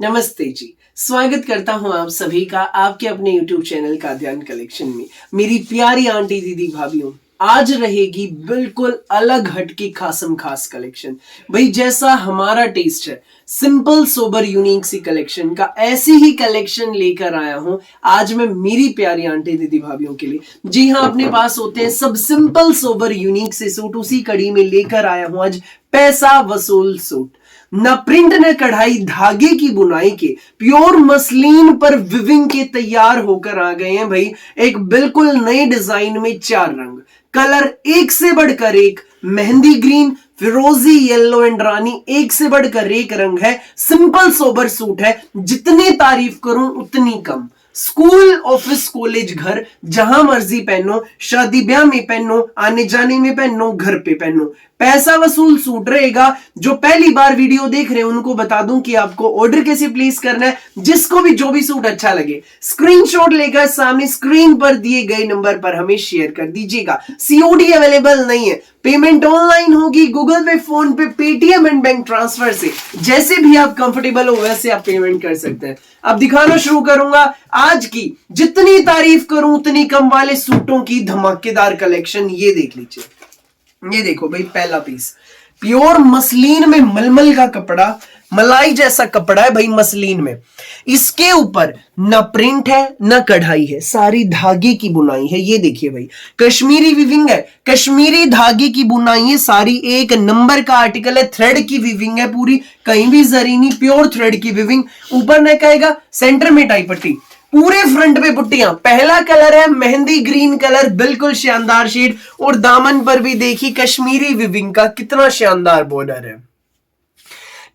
नमस्ते जी। स्वागत करता हूं आप सभी का आपके अपने YouTube चैनल काद्यान कलेक्शन में। मेरी प्यारी आंटी दीदी भाभीओं, आज रहेगी बिल्कुल अलग हटके खासम खास कलेक्शन। भाई जैसा हमारा टेस्ट है, सिंपल सोबर यूनिक सी कलेक्शन का ऐसी ही कलेक्शन लेकर आया हूं आज मैं मेरी प्यारी आंटी दीदी भाभीओं के लिए। जी हाँ, अपने पास होते हैं सब सिंपल सोबर यूनिक से सूट, उसी कड़ी में लेकर आया हूं आज पैसा वसूल सूट। न प्रिंट न कढ़ाई, धागे की बुनाई के प्योर मसलिन पर विविंग के तैयार होकर आ गए हैं भाई। एक बिल्कुल नए डिजाइन में 4 रंग, कलर एक से बढ़कर एक, मेहंदी ग्रीन, फिरोजी, येलो एंड रानी, एक से बढ़कर एक रंग है। सिंपल सोबर सूट है, जितनी तारीफ करूं उतनी कम। स्कूल, ऑफिस, कॉलेज, घर, जहां मर्जी पहनो, शादी ब्याह में पहनो, आने जाने में पहनो, घर पे पहनो। पैसा वसूल सूट रहेगा। जो पहली बार वीडियो देख रहे हैं उनको बता दूं कि आपको ऑर्डर कैसे प्लेस करना है। जिसको भी जो भी सूट अच्छा लगे स्क्रीनशॉट लेकर सामने स्क्रीन पर दिए गए नंबर पर हमें शेयर कर दीजिएगा। सीओडी अवेलेबल नहीं है, पेमेंट ऑनलाइन होगी, गूगल पे, फोन पे, पेटीएम एंड बैंक ट्रांसफर से। जैसे भी आप कंफर्टेबल हो वैसे आप पेमेंट कर सकते हैं। अब दिखाना शुरू करूंगा आज की जितनी तारीफ करूं उतनी कम वाले सूटों की धमाकेदार कलेक्शन। ये देख लीजिए, ये देखो भाई, पहला पीस प्योर मसलिन में, मलमल का कपड़ा, मलाई जैसा कपड़ा है भाई मसलिन में। इसके ऊपर न प्रिंट है न कढ़ाई है, सारी धागे की बुनाई है। ये देखिए भाई, कश्मीरी विविंग है, कश्मीरी धागे की बुनाई है सारी। एक नंबर का आर्टिकल है, थ्रेड की विविंग है पूरी, कहीं भी जरी नहीं, प्योर थ्रेड की विविंग। ऊपर नेक आएगा, सेंटर में टाई पट्टी, पूरे फ्रंट पे बुट्टियां। पहला कलर है मेहंदी ग्रीन कलर, बिल्कुल शानदार शेड। और दामन पर भी देखिए कश्मीरी विविंग का कितना शानदार बॉर्डर है।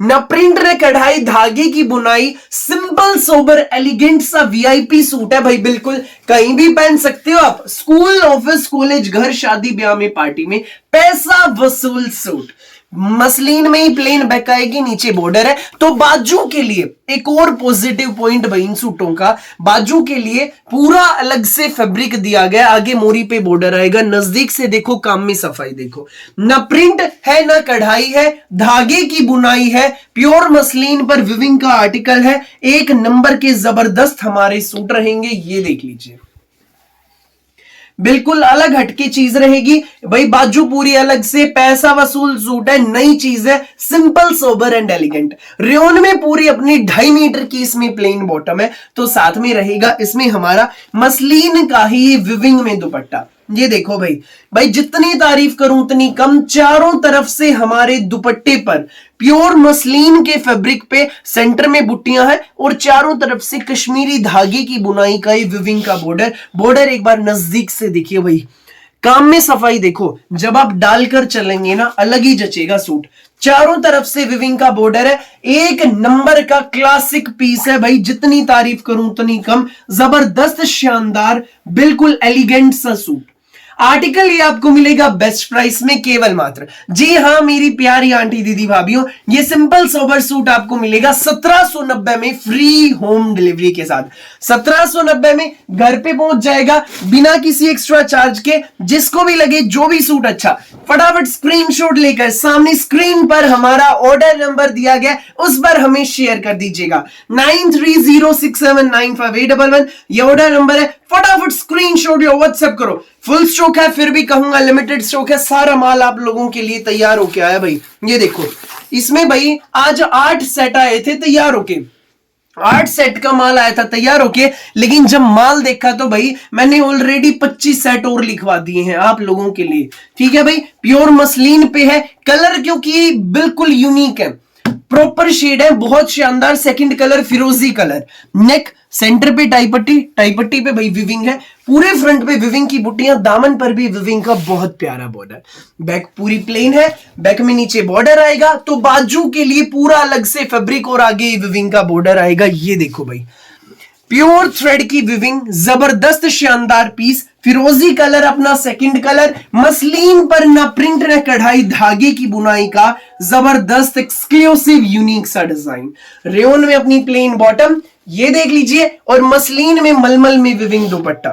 न प्रिंट न कढ़ाई, धागे की बुनाई, सिंपल सोबर एलिगेंट सा वीआईपी सूट है भाई। बिल्कुल कहीं भी पहन सकते हो आप, स्कूल, ऑफिस, कॉलेज, घर, शादी ब्याह में, पार्टी में। पैसा वसूल सूट, मसलिन में ही प्लेन बैक आएगी, नीचे बॉर्डर है। तो बाजू के लिए एक और पॉजिटिव पॉइंट भाई इन सूटों का, बाजू के लिए पूरा अलग से फैब्रिक दिया गया। आगे मोरी पे बॉर्डर आएगा, नजदीक से देखो, काम में सफाई देखो। न प्रिंट है न कढ़ाई है, धागे की बुनाई है, प्योर मसलिन पर विविंग का आर्टिकल है। एक नंबर के जबरदस्त हमारे सूट रहेंगे। ये देख लीजिए, बिल्कुल अलग हटके चीज रहेगी भाई। बाजू पूरी अलग से, पैसा वसूल सूट है, नई चीज है, simple sober and elegant. Rayon में पूरी अपनी 2.5 मीटर की इसमें प्लेन बॉटम है, तो साथ में रहेगा इसमें हमारा मसलिन का ही विविंग में दुपट्टा। ये देखो भाई, भाई जितनी तारीफ करूं उतनी कम। चारों तरफ से हमारे दुपट्टे पर प्योर मसलिन के फैब्रिक पे सेंटर में बुट्टियां हैं और चारों तरफ से कश्मीरी धागे की बुनाई का ही विविंग का बॉर्डर एक बार नजदीक से देखिए भाई, काम में सफाई देखो। जब आप डालकर चलेंगे ना, अलग ही जचेगा सूट। चारों तरफ से विविंग का बॉर्डर है, एक नंबर का क्लासिक पीस है भाई। जितनी तारीफ करूं उतनी कम। जबरदस्त शानदार बिल्कुल एलिगेंट सा सूट। आर्टिकल ये आपको मिलेगा बेस्ट प्राइस में, केवल मात्र, जी हां मेरी प्यारी आंटी दीदी भाभीओं, ये सिंपल सोबर सूट आपको मिलेगा 1790 में, फ्री होम डिलीवरी के साथ। 1790 में घर पे पहुंच जाएगा बिना किसी एक्स्ट्रा चार्ज के। जिसको भी लगे जो भी सूट अच्छा, फटाफट स्क्रीनशॉट लेकर सामने स्क्रीन पर हमारा ऑर्डर नंबर दिया गया उस पर हमें शेयर कर दीजिएगा। 9306795811 ये ऑर्डर नंबर है। फटाफट स्क्रीनशॉट या व्हाट्सएप करो। फुल स्टॉक है, फिर भी कहूंगा लिमिटेड स्टॉक है। सारा माल आप लोगों के लिए तैयार होके आया भाई। ये देखो, इसमें भाई आज 8 सेट आए थे तैयार होके, 8 सेट का माल आया था तैयार होके। लेकिन जब माल देखा तो भाई मैंने ऑलरेडी 25 सेट और लिखवा दिए हैं आप लोगों के लिए। ठीक है भाई, प्योर मसलिन पे है, कलर क्योंकि बिल्कुल यूनिक है, प्रॉपर शेड है, बहुत शानदार। सेकंड कलर फिरोजी कलर, नेक सेंटर पे टाई पट्टी पे भाई विविंग है, पूरे फ्रंट पे विविंग की बुट्टियां, दामन पर भी विविंग का बहुत प्यारा बॉर्डर। बैक पूरी प्लेन है, बैक में नीचे बॉर्डर आएगा, तो बाजू के लिए पूरा अलग से फैब्रिक और आगे विविंग का बॉर्डर आएगा। ये देखो भाई, प्योर थ्रेड की विविंग, जबरदस्त शानदार पीस। फिरोजी कलर अपना सेकंड कलर, मसलिन पर ना प्रिंट ना कढ़ाई, धागे की बुनाई का जबरदस्त एक्सक्लूसिव यूनिक सा डिजाइन। रेयन में अपनी प्लेन बॉटम, ये देख लीजिए, और मसलिन में मलमल में विविंग दुपट्टा।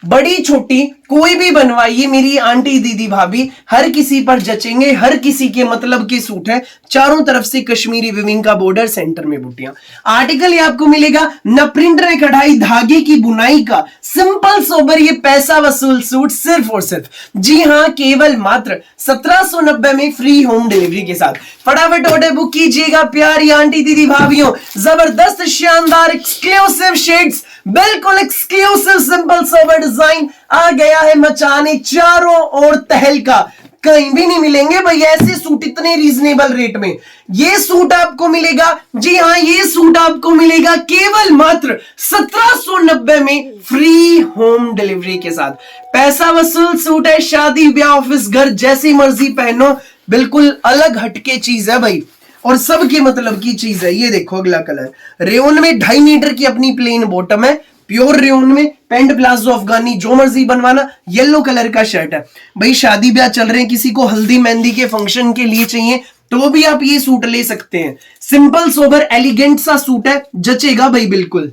बड़ी छोटी कोई भी बनवाइए मेरी आंटी दीदी भाभी, हर किसी पर जचेंगे, हर किसी के मतलब के सूट है। चारों तरफ से कश्मीरी विविंग का बॉर्डर, सेंटर में बूटियां। आर्टिकल ये आपको मिलेगा न प्रिंट न कढ़ाई, धागे की बुनाई का, सिंपल सोबर ये पैसा वसूल सूट सिर्फ और सिर्फ, जी हां, केवल मात्र 1790 में फ्री होम डिलीवरी के साथ। फटाफट ऑर्डर बुक कीजिएगा प्यारी आंटी दीदी भाभीियों। जबरदस्त शानदार एक्सक्लूसिव शेड्स, बिल्कुल एक्सक्लूसिव सिंपल सोबर डिजाइन आ गया है मचाने चारों ओर तहलका। कहीं भी नहीं मिलेंगे भाई ऐसे सूट इतने रीजनेबल रेट में। ये सूट आपको मिलेगा, जी हां, ये सूट आपको मिलेगा केवल मात्र 1790 में फ्री होम डिलीवरी के साथ। पैसा वसूल सूट है, शादी ब्याह ऑफिस घर जैसी मर्जी पहनो, बिल्कुल अलग हटके चीज है भाई, और सबके मतलब की चीज है। ये देखो अगला कलर, रेयन में 2.5 मीटर की अपनी प्लेन बॉटम है, प्योर रेयन में, पैंट प्लाजो अफगानी जो मर्जी बनवाना। येलो कलर का शर्ट है भाई, शादी ब्याह चल रहे हैं, किसी को हल्दी मेहंदी के फंक्शन के लिए चाहिए तो भी आप ये सूट ले सकते हैं। सिंपल सोबर एलिगेंट सा सूट है, जचेगा भाई बिल्कुल।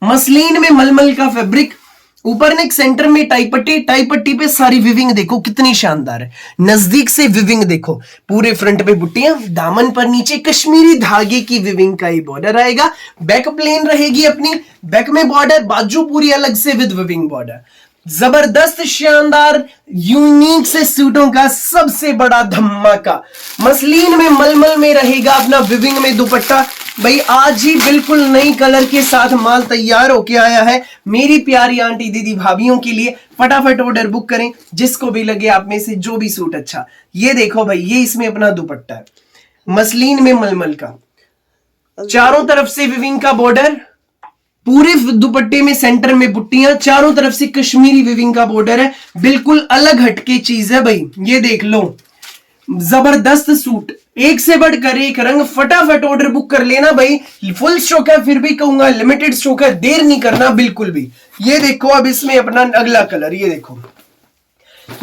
मसलिन में मलमल का फैब्रिक, ऊपर नेक, सेंटर में टाई पट्टी पे सारी विविंग देखो कितनी शानदार है। नजदीक से विविंग देखो, पूरे फ्रंट पे बुट्टियां, दामन पर नीचे कश्मीरी धागे की विविंग का ही बॉर्डर आएगा। बैक प्लेन रहेगी अपनी, बैक में बॉर्डर, बाजू पूरी अलग से विद विविंग बॉर्डर। जबरदस्त शानदार यूनिक से सूटों का सबसे बड़ा धमाका। मसलिन में मलमल में रहेगा अपना विविंग में दुपट्टा। भाई आज ही बिल्कुल नई कलर के साथ माल तैयार होके आया है मेरी प्यारी आंटी दीदी भाभीियों के लिए। फटाफट ऑर्डर बुक करें, जिसको भी लगे आप में से जो भी सूट अच्छा। ये देखो भाई, ये इसमें अपना दुपट्टा है मसलिन में मलमल का, चारों तरफ से विविंग का बॉर्डर, पूरे दुपट्टे में सेंटर में बुट्टियां, चारों तरफ से कश्मीरी विविंग का बॉर्डर है, बिल्कुल अलग हटके चीज है भाई। ये देख लो, जबरदस्त सूट, एक से बढ़कर एक रंग। फटाफट ऑर्डर बुक कर लेना भाई, फुल स्टॉक है, फिर भी कहूंगा लिमिटेड स्टॉक है, देर नहीं करना बिल्कुल भी। ये देखो अब इसमें अपना अगला कलर, ये देखो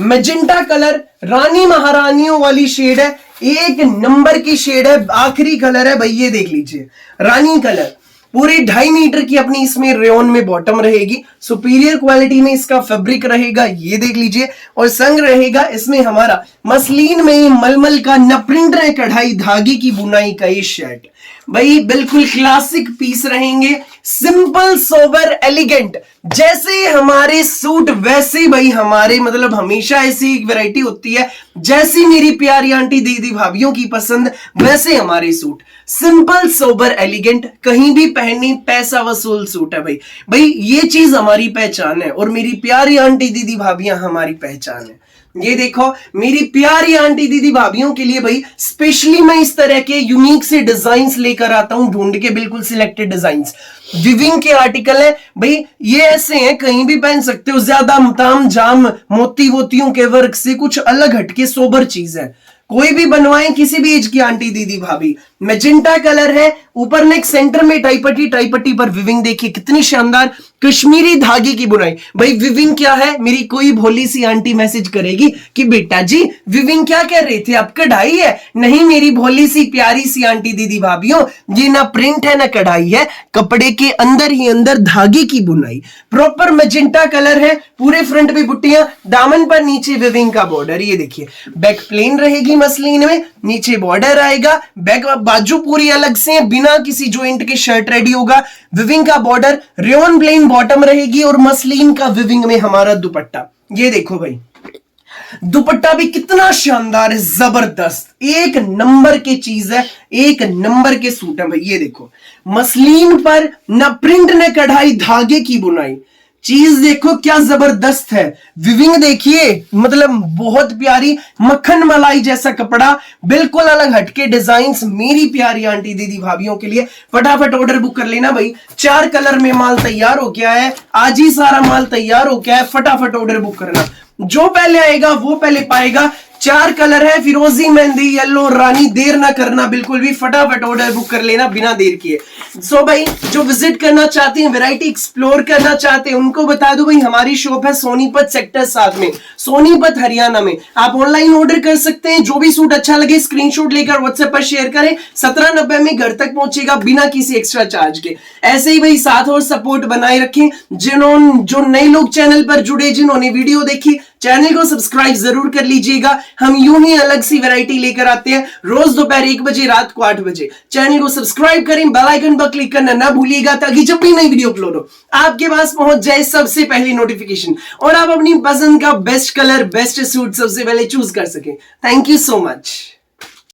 मैजेंटा कलर, रानी महारानियों वाली शेड है, एक नंबर की शेड है, आखिरी कलर है भाई। ये देख लीजिए रानी कलर, पूरी 2.5 मीटर की अपनी इसमें रेयन में बॉटम रहेगी, सुपीरियर क्वालिटी में इसका फैब्रिक रहेगा, ये देख लीजिए। और संग रहेगा इसमें हमारा मसलिन में मलमल का, न प्रिंट न कढ़ाई, धागे की बुनाई का ये शर्ट भाई, बिल्कुल क्लासिक पीस रहेंगे, सिंपल सोबर एलिगेंट। जैसे हमारे सूट वैसे भाई हमारे, मतलब हमेशा ऐसी एक वैरायटी होती है, जैसी मेरी प्यारी आंटी दीदी भाभीियों की पसंद वैसे हमारे सूट। सिंपल सोबर एलिगेंट, कहीं भी पहननी, पैसा वसूल सूट है भाई। भाई ये चीज हमारी पहचान है, और मेरी प्यारी आंटी दीदी भाभीियां हमारी पहचान है। ये देखो मेरी प्यारी आंटी दीदी भाभीियों के लिए भाई स्पेशली मैं इस तरह के यूनिक से डिजाइन्स लेकर आता हूं, ढूंढ के, बिल्कुल सिलेक्टेड डिजाइन्स। विविंग के आर्टिकल है भाई, ये ऐसे हैं कहीं भी पहन सकते हो, ज्यादा ताम जाम मोती वोतियों के वर्क से कुछ अलग हटके सोबर चीज है, कोई भी बनवाएं, किसी भी एज की आंटी दीदी भाभी। मैजेंटा कलर है, ऊपर नेक, सेंटर में टाई पट्टी पर विविंग देखिए कितनी शानदार, कश्मीरी धागे की बुनाई। भाई विविंग क्या है, मेरी कोई भोली सी आंटी मैसेज करेगी कि बेटा जी विविंग क्या कह रहे थे आप, कढ़ाई है? नहीं मेरी भोली सी प्यारी सी आंटी दीदी भाभीियों, ये ना प्रिंट है ना कढ़ाई है, कपड़े के अंदर ही अंदर धागे की बुनाई। प्रॉपर मैजेंटा कलर है, पूरे फ्रंट पे बुट्टियां, दामन पर नीचे विविंग का बॉर्डर। ये देखिए बैक प्लेन रहेगी मसलिन में, नीचे बॉर्डर आएगा, बैक बाजू पूरी अलग से बिना किसी जॉइंट के शर्ट रेडी होगा, विविंग का बॉर्डर, रेयन प्लेन बॉटम रहेगी, और मसलिन का विविंग में हमारा दुपट्टा। ये देखो भाई दुपट्टा भी कितना शानदार है, जबरदस्त, एक नंबर की चीज है, एक नंबर के सूट है भाई। ये देखो मसलिन पर न प्रिंट न कढ़ाई, धागे की बुनाई, चीज देखो क्या जबरदस्त है। विविंग देखिए, मतलब बहुत प्यारी, मक्खन मलाई जैसा कपड़ा, बिल्कुल अलग हटके डिजाइन्स मेरी प्यारी आंटी दीदी भाभीियों के लिए। फटाफट ऑर्डर बुक कर लेना भाई, 4 कलर में माल तैयार हो गया है, आज ही सारा माल तैयार हो गया है, फटाफट ऑर्डर बुक करना। जो पहले आएगा वो पहले पाएगा। 4 कलर है, फिरोजी, मेहंदी, येलो, रानी। देर ना करना बिल्कुल भी, फटाफट ऑर्डर बुक कर लेना बिना देर किए। सो भाई जो विजिट करना चाहते हैं, वैरायटी एक्सप्लोर करना चाहते हैं, उनको बता दो भाई हमारी शॉप है सोनीपत सेक्टर 7 में, सोनीपत हरियाणा में। आप ऑनलाइन ऑर्डर कर सकते हैं, जो भी सूट अच्छा लगे स्क्रीनशॉट लेकर व्हाट्सएप पर शेयर करें, 1790 में घर तक पहुंचेगा बिना किसी एक्स्ट्रा चार्ज के। ऐसे ही भाई साथ और सपोर्ट बनाए रखें। जो नए लोग चैनल पर जुड़े, जिन्होंने वीडियो देखी, चैनल को सब्सक्राइब जरूर कर लीजिएगा। हम यूं ही अलग सी वैरायटी लेकर आते हैं रोज दोपहर 1 बजे, रात को 8 बजे। चैनल को सब्सक्राइब करें, बेल आइकन पर क्लिक करना ना भूलिएगा, ताकि जब भी नई वीडियो अपलोड हो आपके पास पहुंच जाए सबसे पहले नोटिफिकेशन, और आप अपनी पसंद का बेस्ट कलर, बेस्ट सूट सबसे पहले चूज कर सकें। Thank you so much.